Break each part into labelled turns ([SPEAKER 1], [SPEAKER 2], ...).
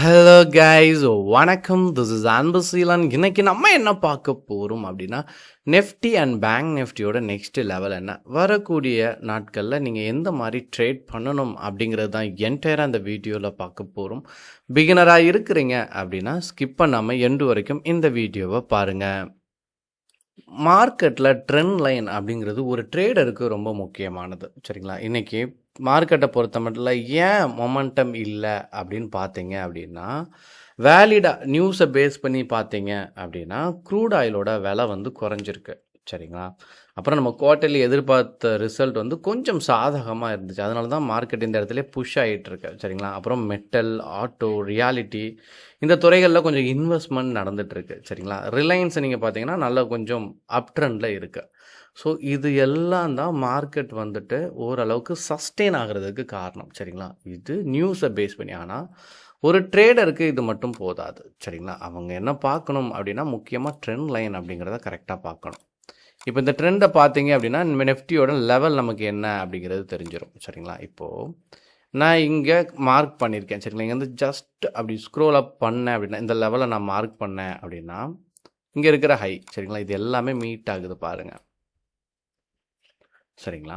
[SPEAKER 1] Hello guys, வணக்கம். This is Anbuseelan. இன்னைக்கு நம்ம என்ன பார்க்க போகிறோம் அப்படின்னா, நெஃப்டி அண்ட் பேங்க் நிஃப்டியோட நெக்ஸ்ட் லெவல் என்ன, வரக்கூடிய நாட்களில் நீங்கள் எந்த மாதிரி ட்ரேட் பண்ணணும் அப்படிங்கிறது தான் என்டையராக அந்த வீடியோவில் பார்க்க போகிறோம். பிகினராக இருக்கிறீங்க அப்படின்னா ஸ்கிப் பண்ணாமல் எண்டு வரைக்கும் இந்த வீடியோவை பாருங்கள். மார்க்கெட்டில் ட்ரெண்ட் லைன் அப்படிங்கிறது ஒரு ட்ரேடருக்கு ரொம்ப முக்கியமானது, சரிங்களா? இன்றைக்கி மார்க்கெட்டை பொறுத்த மட்டும் ஏன் மொமெண்டம் இல்லை அப்படின்னு பார்த்தீங்க அப்படின்னா, வேலிடாக நியூஸை பேஸ் பண்ணி பார்த்தீங்க அப்படின்னா க்ரூட் ஆயிலோட விலை குறைஞ்சிருக்கு, சரிங்களா? அப்புறம் நம்ம குவார்ட்டர்லி எதிர்பார்த்த ரிசல்ட் கொஞ்சம் சாதகமாக இருந்துச்சு. அதனால தான் மார்க்கெட் இந்த இடத்துல புஷ் ஆகிட்டுருக்கு, சரிங்களா? அப்புறம் மெட்டல், ஆட்டோ, ரியாலிட்டி இந்த துறைகளில் கொஞ்சம் இன்வெஸ்ட்மெண்ட் நடந்துகிட்ருக்கு, சரிங்களா? ரிலையன்ஸை நீங்கள் பார்த்தீங்கன்னா நல்லா கொஞ்சம் அப் ட்ரெண்டில் இருக்குது. ஸோ இது எல்லாம் தான் மார்க்கெட் ஓரளவுக்கு சஸ்டெயின் ஆகிறதுக்கு காரணம், சரிங்களா? இது நியூஸை பேஸ் பண்ணி. ஆனால் ஒரு ட்ரேடருக்கு இது மட்டும் போதாது, சரிங்களா? அவங்க என்ன பார்க்கணும் அப்படின்னா, முக்கியமாக ட்ரெண்ட் லைன் அப்படிங்கிறத கரெக்டாக பார்க்கணும். இப்போ இந்த ட்ரெண்டை பார்த்தீங்க அப்படின்னா நெஃப்டியோட லெவல் நமக்கு என்ன அப்படிங்கிறது தெரிஞ்சிடும், சரிங்களா? இப்போது நான் இங்கே மார்க் பண்ணியிருக்கேன், சரிங்களா? இங்கே ஜஸ்ட் அப்படி ஸ்க்ரோல் அப் பண்ணேன் அப்படின்னா, இந்த லெவலை நான் மார்க் பண்ணேன் அப்படின்னா இங்கே இருக்கிற ஹை, சரிங்களா? இது எல்லாமே மீட் ஆகுது பாருங்கள், சரிங்களா?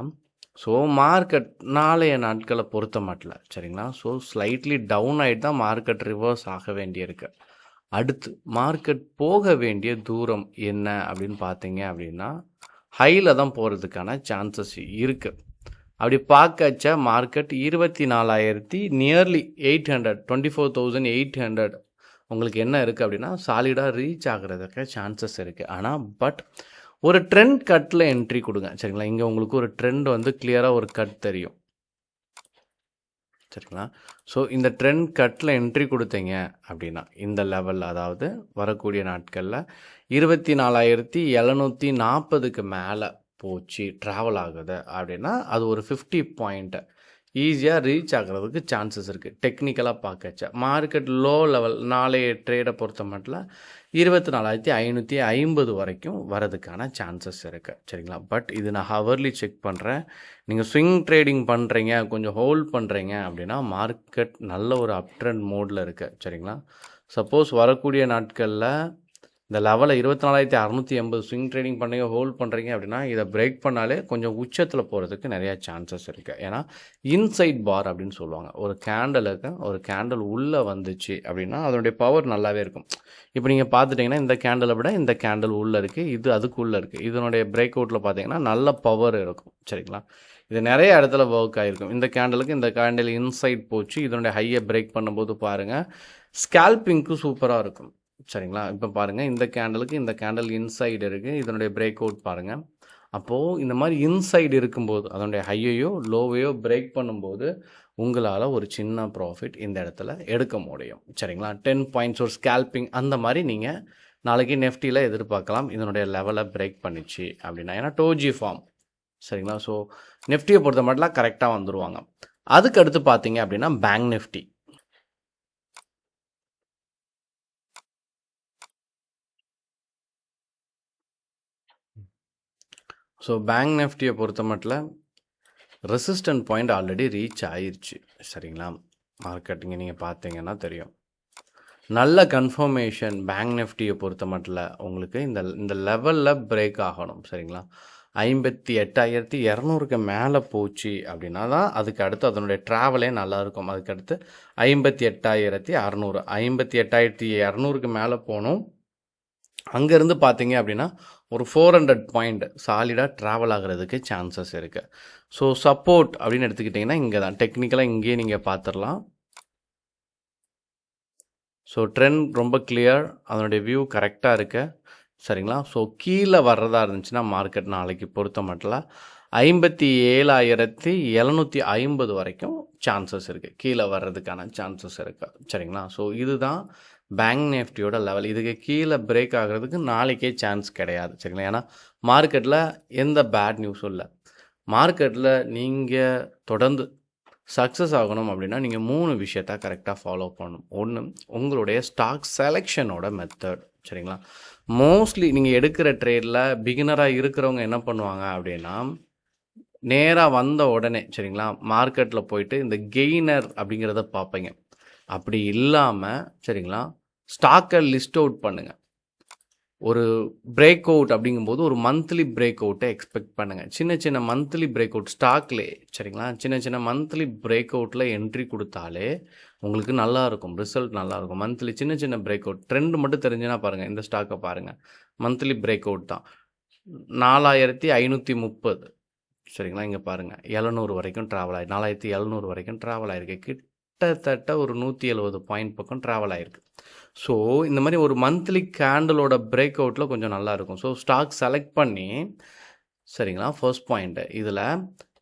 [SPEAKER 1] ஸோ மார்க்கெட் நாளைய நாட்களை பொறுத்த மாட்டல, சரிங்களா? ஸோ ஸ்லைட்லி டவுன் ஆகிட்டு தான் மார்க்கெட் ரிவர்ஸ் ஆக வேண்டியிருக்கு. அடுத்து மார்க்கெட் போக வேண்டிய தூரம் என்ன அப்படின்னு பார்த்தீங்க அப்படின்னா, ஹையில் தான் போகிறதுக்கான சான்சஸ் இருக்குது. அப்படி பார்க்கச்ச மார்க்கெட் 24,000 நியர்லி 800, 24,800 உங்களுக்கு என்ன இருக்குது அப்படின்னா சாலிடாக ரீச் ஆகிறதுக்கு சான்சஸ் இருக்குது. ஆனால் பட் ஒரு ட்ரெண்ட் கட்டில் என்ட்ரி கொடுங்க, சரிங்களா? இங்கே உங்களுக்கு ஒரு ட்ரெண்ட் கிளியராக ஒரு கட் தெரியும், சரிங்களா? ஸோ இந்த ட்ரெண்ட் கட்டில் என்ட்ரி கொடுத்தீங்க அப்படின்னா இந்த லெவல், அதாவது வரக்கூடிய நாட்களில் 24,740க்கு மேலே போச்சு ட்ராவல் ஆகுது அப்படின்னா அது ஒரு 50 பாயிண்ட் ஈஸியாக ரீச் ஆகிறதுக்கு சான்சஸ் இருக்குது. டெக்னிக்கலாக பார்க்கச்சா மார்க்கெட் லோ லெவல் நாளைய ட்ரேடை பொறுத்த மட்டும் 24,550 வரைக்கும் வரதுக்கான சான்சஸ் இருக்குது, சரிங்களா? பட் இது நான் ஹவர்லி செக் பண்ணுறேன். நீங்கள் ஸ்விங் ட்ரேடிங் பண்ணுறீங்க, கொஞ்சம் ஹோல்ட் பண்ணுறீங்க அப்படின்னா மார்க்கெட் நல்ல ஒரு அப் ட்ரெண்ட் மோடில் இருக்குது, சரிங்களா? சப்போஸ் வரக்கூடிய நாட்களில் இந்த லெவலில் 24,680 ஸ்விங் ட்ரேடிங் பண்ணுறீங்க, ஹோல்ட் பண்ணுறீங்க அப்படின்னா இதை பிரேக் பண்ணாலே கொஞ்சம் உச்சத்தில் போகிறதுக்கு நிறையா சான்சஸ் இருக்குது. ஏன்னா இன்சைட் பார் அப்படின்னு சொல்லுவாங்க. ஒரு கேண்டல் உள்ளே வந்துச்சு அப்படின்னா அதனுடைய பவர் நல்லாவே இருக்கும். இப்போ நீங்கள் பார்த்துட்டிங்கன்னா இந்த கேண்டலை விட இந்த கேண்டல் உள்ளே இருக்குது, இது அதுக்குள்ளே இருக்குது. இதனுடைய பிரேக் அவுட்டில் பார்த்தீங்கன்னா நல்ல பவர் இருக்கும், சரிங்களா? இது நிறைய இடத்துல ஒர்க் ஆகிருக்கும். இந்த கேண்டலுக்கு இந்த கேண்டல் இன்சைட் போச்சு, இதனுடைய ஹையை பிரேக் பண்ணும்போது பாருங்கள் ஸ்கேல்பிங்க்கு சூப்பராக இருக்கும், சரிங்களா? இப்போ பாருங்கள் இந்த கேண்டலுக்கு இந்த கேண்டல் இன்சைடு இருக்குது, இதனுடைய பிரேக் அவுட் பாருங்கள். அப்போது இந்த மாதிரி இன்சைடு இருக்கும்போது அதனுடைய ஹையையோ லோவையோ பிரேக் பண்ணும்போது உங்களால் ஒரு சின்ன ப்ராஃபிட் இந்த இடத்துல எடுக்க முடியும், சரிங்களா? 10 பாயிண்ட்ஸ் ஒரு ஸ்கேல்பிங் அந்த மாதிரி நீங்கள் நாளைக்கு நெஃப்டியில் எதிர்பார்க்கலாம். இதனுடைய லெவலை பிரேக் பண்ணிச்சு அப்படின்னா, ஏன்னா டோஜி ஃபார்ம், சரிங்களா? ஸோ நெஃப்டியை பொறுத்த மட்டும் கரெக்டாக வந்துடுவாங்க. அதுக்கு அடுத்து பார்த்தீங்க அப்படின்னா பேங்க் நிஃப்டி. ஸோ பேங்க் நிஃப்டியை பொறுத்த மட்டும் ரெசிஸ்டன்ட் பாயிண்ட் ஆல்ரெடி ரீச் ஆயிடுச்சு, சரிங்களா? மார்க்கெட்டிங்க நீங்கள் பார்த்தீங்கன்னா தெரியும். நல்ல கன்ஃபர்மேஷன் பேங்க் நிஃப்டியை பொறுத்த மட்டும் உங்களுக்கு இந்த லெவலில் பிரேக் ஆகணும், சரிங்களா? 58,200க்கு மேலே போச்சு அப்படின்னா தான் அதுக்கு அடுத்து அதனுடைய ட்ராவலே நல்லாயிருக்கும். அதுக்கடுத்து 58,600, 58,200க்கு மேலே போகணும். அங்கேருந்து பார்த்தீங்க அப்படின்னா ஒரு 400 பாயிண்ட் சாலிடாக ட்ராவல் ஆகிறதுக்கு சான்சஸ் இருக்குது. ஸோ சப்போர்ட் அப்படின்னு எடுத்துக்கிட்டிங்கன்னா இங்கே தான் டெக்னிக்கலாக இங்கேயே நீங்கள் பார்த்துடலாம். ஸோ ட்ரெண்ட் ரொம்ப கிளியர், அதனுடைய வியூ கரெக்டாக இருக்கு, சரிங்களா? ஸோ கீழே வர்றதா இருந்துச்சுன்னா மார்க்கெட் நாளைக்கு பொறுத்த மட்டும் 57,750 வரைக்கும் சான்சஸ் இருக்குது, கீழே வர்றதுக்கான சான்சஸ் இருக்குது, சரிங்களா? ஸோ இதுதான் பேங்க் நிஃப்டியோட லெவல். இதுக்கு கீழே பிரேக் ஆகிறதுக்கு நாளைக்கே சான்ஸ் கிடையாது, சரிங்களா? ஏன்னா மார்க்கெட்டில் எந்த பேட் நியூஸும் இல்லை. மார்க்கெட்டில் நீங்கள் தொடர்ந்து சக்ஸஸ் ஆகணும் அப்படின்னா நீங்கள் 3 விஷயத்த கரெக்டாக ஃபாலோ பண்ணணும். ஒன்று, உங்களுடைய ஸ்டாக் செலெக்ஷனோட மெத்தட், சரிங்களா? மோஸ்ட்லி நீங்கள் எடுக்கிற ட்ரேடில் பிகினராக இருக்கிறவங்க என்ன பண்ணுவாங்க அப்படின்னா, நேராக வந்த உடனே, சரிங்களா, மார்க்கெட்டில் போயிட்டு இந்த கெய்னர் அப்படிங்கிறத பார்ப்பீங்க. அப்படி இல்லாமல் சரிங்களா ஸ்டாக்கை லிஸ்ட் அவுட் பண்ணுங்கள். ஒரு பிரேக் அவுட் அப்படிங்கும்போது ஒரு மந்த்லி பிரேக் அவுட்டை எக்ஸ்பெக்ட் பண்ணுங்கள். சின்ன சின்ன மந்த்லி பிரேக் அவுட் ஸ்டாக்லே சரிங்களா சின்ன சின்ன மந்த்லி பிரேக் அவுட்டில் என்ட்ரி கொடுத்தாலே உங்களுக்கு நல்லாயிருக்கும், ரிசல்ட் நல்லாயிருக்கும். மந்த்லி சின்ன சின்ன பிரேக் அவுட் ட்ரெண்ட் மட்டும் தெரிஞ்சுன்னா பாருங்கள். இந்த ஸ்டாக்கை பாருங்கள், மந்த்லி பிரேக் அவுட் தான் 4530 சரிங்களா. இங்கே பாருங்கள் 700 வரைக்கும் ட்ராவல் ஆகி 4700 வரைக்கும் ட்ராவல் ஆகிருக்கு. கிட்டத்தட்ட ஒரு 170 பாயிண்ட் பக்கம் ட்ராவல் ஆகிருக்கு. ஸோ இந்த மாதிரி ஒரு மந்த்லி கேண்டலோட பிரேக் அவுட்டில் கொஞ்சம் நல்லாயிருக்கும். ஸோ ஸ்டாக் செலக்ட் பண்ணி சரிங்களா ஃபர்ஸ்ட் பாயிண்ட்டு இதில்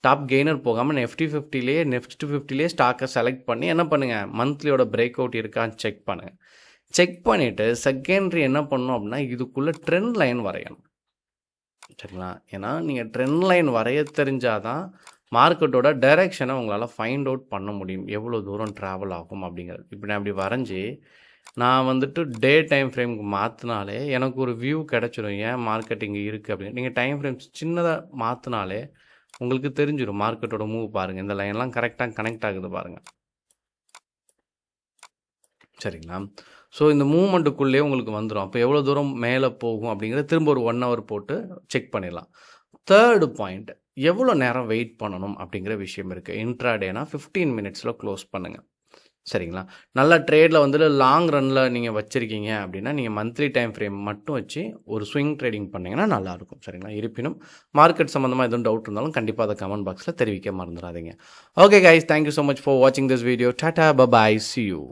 [SPEAKER 1] டாப் கெய்னர் போகாமல் நெஃப்டி 50லேயே ஸ்டாக்கை செலக்ட் பண்ணி என்ன பண்ணுங்கள், மந்த்லியோட பிரேக் அவுட் இருக்கான்னு செக் பண்ணுங்கள். செக் பண்ணிவிட்டு செகண்டரி என்ன பண்ணணும் அப்படின்னா இதுக்குள்ளே ட்ரெண்ட் லைன் வரையணும் சரிங்களா. ஏன்னா நீங்கள் ட்ரெண்ட் லைன் வரைய தெரிஞ்சால் தான் மார்க்கெட்டோட டைரெக்ஷனை உங்களால் ஃபைண்ட் அவுட் பண்ண முடியும், எவ்வளோ தூரம் ட்ராவல் ஆகும் அப்படிங்கிறது. இப்படி நான் அப்படி வரைஞ்சி நான் வந்துட்டு டே டைம் ஃப்ரேமுக்கு மாற்றினாலே எனக்கு ஒரு வியூ கிடச்சிடும், ஏன் மார்க்கெட் இங்கே இருக்குது அப்படின்னு. நீங்கள் டைம் ஃப்ரேம்ஸ் சின்னதாக மாற்றினாலே உங்களுக்கு தெரிஞ்சிடும் மார்க்கெட்டோட மூவ். பாருங்கள், இந்த லைன்லாம் கரெக்டாக கனெக்ட் ஆகுது பாருங்கள் சரிங்களா. ஸோ இந்த மூவ்மெண்ட்டுக்குள்ளேயே உங்களுக்கு வந்துடும். அப்போ எவ்வளோ தூரம் மேலே போகும் அப்படிங்கிறத திரும்ப ஒரு 1 hour போட்டு செக் பண்ணிடலாம். தேர்டு பாயிண்ட், எவ்வளோ நேரம் வெயிட் பண்ணணும் அப்படிங்கிற விஷயம் இருக்குது. இன்ட்ராடேனா 15 minutesல க்ளோஸ் பண்ணுங்கள் சரிங்களா. நல்ல ட்ரேடில் வந்துட்டு லாங் ரனில் நீங்கள் வச்சுருக்கீங்க அப்படின்னா நீங்கள் மந்த்லி டைம் ஃப்ரேம் மட்டும் வச்சு ஒரு ஸ்விங் ட்ரேடிங் பண்ணிங்கன்னா நல்லாயிருக்கும் சரிங்களா. இருப்பினும் மார்க்கெட் சம்மந்தமாக எதுவும் டவுட் இருந்தாலும் கண்டிப்பாக அதை கமெண்ட் பாக்ஸில் தெரிவிக்க மறந்துடாதீங்க. Okay guys, thank you so much for வாட்சிங் this video. Tata, bye bye, see you.